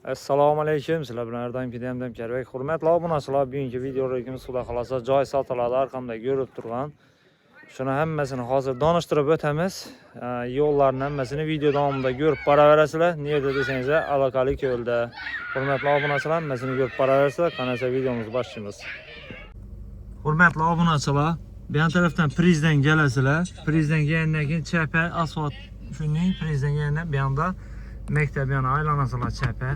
Assalomu alaykum. Sizlar bilan har doimgidek Hamdam Karbek. Hurmatli obunachilar, bugungi videorolikimiz xudo xolasa joy sotiladi. Arqamda ko'rib turgan. Shuni hammasini hozir donishtirib o'tamiz. Yo'llarning hammasini video davomida ko'rib boraverasizlar. Nerda desangizlar, aloqali ko'lda. Hurmatli obunachilar, hammasini ko'rib boraverasizlar. Qancha videomizni boshlaymiz. Hurmatli obunachilar, bu yon tarafdan prizdan kelasizlar. Prizdan kelgandan keyin chapa asfalt shunday prizdan kelgandan bu yonda maktab yana aylanasizlar chapa.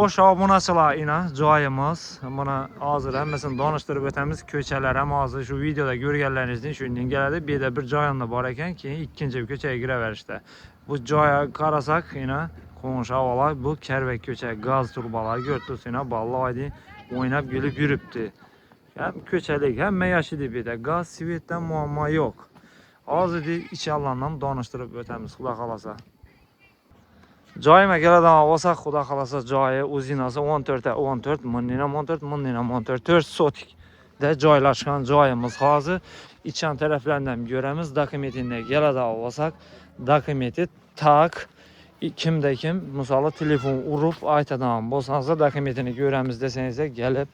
Xo'sh, obunachilar, joyimiz. Buni hozir hammasini donishtirib o'tamiz. Ko'chalar ham hozir shu videoda ko'rganlaringizdek shundan keladi. Bu yerda bir joyimda bor ekan, keyin ikkinchi ko'chaga kiraverishdi. Bu joyga qarasak, qo'nish avvalo bu Karbek ko'cha gaz turbalari ko'rib tursiz, balloydi o'ynab kulib yuribdi. Ham ko'chalik, hamma yashaydi bu yerda. Gaz, svetdan muammo yo'q. Hozir ichalarimdan donishtirib o'tamiz, xudo xolasa. Joyima keladigan bo'lsak, xudo xolasa joyi o'zingiz 14 mingdan 14 4 sotikda joylashgan joyimiz. Hozir ichan taraflaridan ko'ramiz. Dokumentini keladigan bo'lsak, dokumenti tak kimda kim misol telefon urib aytadigan bo'lsangiz, dokumentini ko'ramiz desangiz, kelib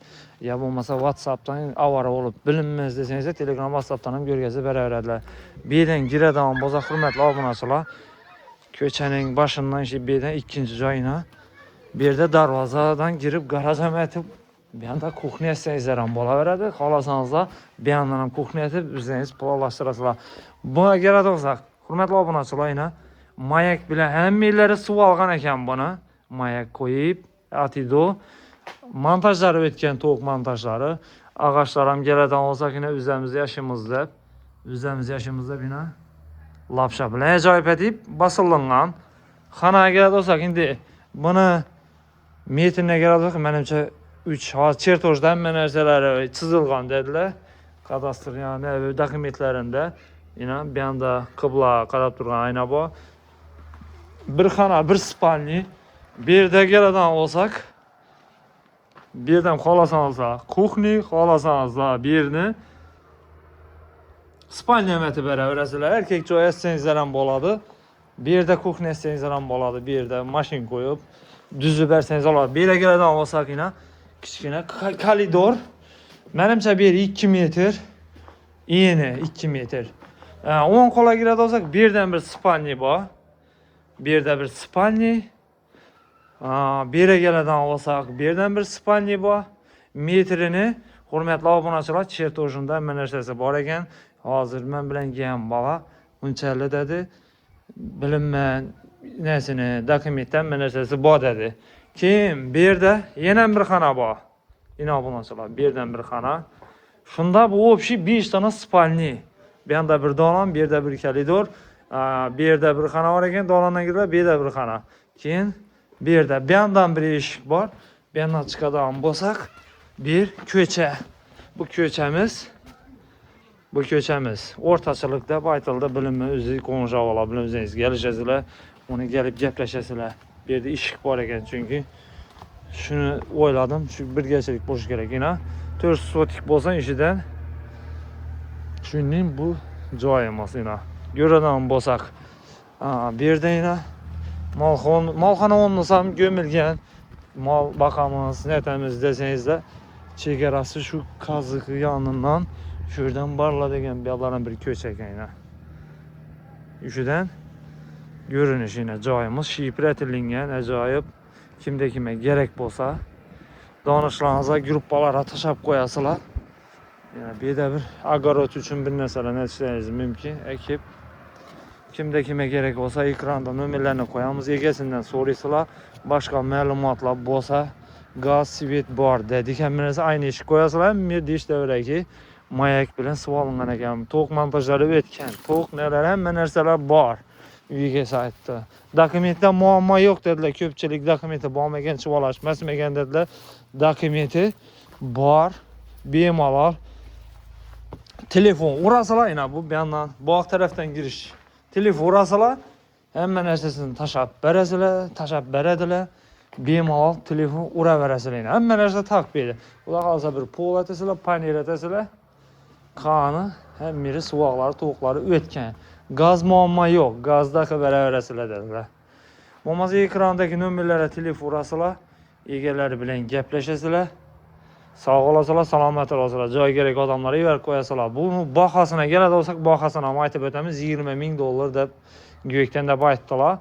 ya bo'lmasa WhatsAppdan avara bo'lib bilinmas desangiz, Telegram WhatsAppdan ham ko'rgazib beraveradilar. Bu yerdan kiradigan bo'lsak, hurmatli obunachilar, ko'chaning başından bu yerdan ikkinchi joyina. Bu yerda darvozadan girib garaj ham aytib, bu yerda kuxnya etsangizlar ham bo'laveradi. Xohlasangiz bu yerdan ham kuxnya etib, o'zingiz planlashtirasizlar. Buna keladigan bo'lsak, hurmatli obunachilar, mayak bilan hammalarini suv olgan ekan buni. Mayak qo'yib, atido montajlari o'tgan, to'q montajlari. Ağaçlar ham keladigan bo'lsak, o'zimiz yashimizda bino lapsha bilan ajoyib etib bosilgan. Xonaga keladigan bo'lsak, endi buni metrga keladigan bo'lsak, menimcha 3 hozir chertojdan hamma narsalari chizilgan dedilar. Kadastr dokumentlarida bu yerda qibla qarab turgan ayna bor. Bir xona, bir spalni. Bu yerda keladigan bo'lsak, bu yerdan xohlasangiz kuxni, xohlasangiz bu yerni spalnya metib beraverasizlar. Erkek joy etsangizlar ham bo'ladi. Bu yerda kuxnya etsangizlar ham bo'ladi. Bu yerda mashin qo'yib, düzib bersangiz bo'ladi. Bu yerga keladigan bo'lsak, kichkina koridor. Menimcha bu yer 2 metr. Eni 2 metr. 10 qo'lga kiradigan bo'lsak, bu yerdan bir spalni bor. Bu yerda bir spalni. Bu yerga keladigan bo'lsak, bu yerdan bir spalni bor. Metrini hurmatli obunachilar, chertojunda hamma narsasi bor ekan. Hozir men bilan kelgan bola unchalik dedi, bilinman narsani dokumentdan narsasi bor dedi. Keyin bu yerda yana bir xona bor. Obunachilar, bu yerdan bir xona. Shunda bu общий 5 dona spalni. Bu yerda bir dolon, bu yerda bir koridor, bu yerda bir xona bor ekan, dolondan kirib, bu yerda bir xona. Keyin bu yerda bu yandan bir eshik bor. Bu yandan chiqadigan bo'lsak, bir ko'cha. Bu ko'chamiz o'rtachilikda aytildi, bilimni o'zi qo'nish avvalo bilan o'zingiz kelishasizlar, uni kelib gaplashasizlar. Bu yerda eshik bor ekan, chunki shuni o'yladim, shu birgachilik bo'lishi kerak. 4 sotik bo'lsa ishidan shuning bu joyimiz. Ko'radigan bo'lsak, bu yerda molxona o'rnisi ham ko'milgan. Mol boqamiz, netamiz desangizlar, chegarasi shu qaziq yonidan şuradan barla degan buyoqlardan bir ko'cha ekan. Yushidan görünüş joyimiz shifratilingan, ajoyib. Kimda kimga kerak bo'lsa danışlarınıza gruppalara taşab qoyasılar. Yani bir de bir agarot üçün bir nesələ nəticəniz mümkün. Ekip kimde kime gerek olsa ekranda nömerlerini koyamız. Egesinden soruyorsalar başka məlumatlar bolsa gaz, svet bar dedik. Hem aynı iş koyasılar. Hem bir diş devre ki mayak bilen sıvalıngan ekan. Tok montajları ötken. Tok neler hemen narsalar bar. Uyga saytda. Dokumentda muammo yok dediler. Köpçilik dokumenti bo'lmagan chivolashmasmagan dediler. Dokumenti bor, bemalol. Telefon urasalar yine bu bir yandan bu taraftan giriş. Telefon urasalar hemen narsasini tashab beradilar. Bemalol telefon uraverasizlar yine. Hamma narsa taqbeydi. Ular hozir bir pol atasizlar, panel atasizlar. Qani hem biri suvoqlari, tovuqlari o'tgan. Gaz muammo yo'q. Gazda beraverasizlar dedilar. Bo'lmasa ekrandagi nomerlarga telefon urasizlar, egalari bilan gaplashasizlar. Sağ olasılar, salomat olasılar. Joy gerek adamlara yuvarib qo'yasizlar. Bu bahasına keladi olsak, bahasını ham aytib o'tamiz. 20 ming dollar deb gökten deb aytdilar.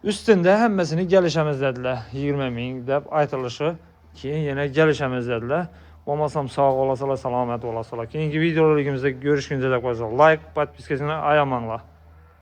Üstünde hammasini kelishamiz dedilar. 20 ming deb aytilishi, keyin yana kelishamiz dedilar. Bo'lmasam sağ olasılar, salomat olasılar. Keyingi videolarımızda görüşguncha deb qo'yasizlar. Like, podpiskasini ayamanglar.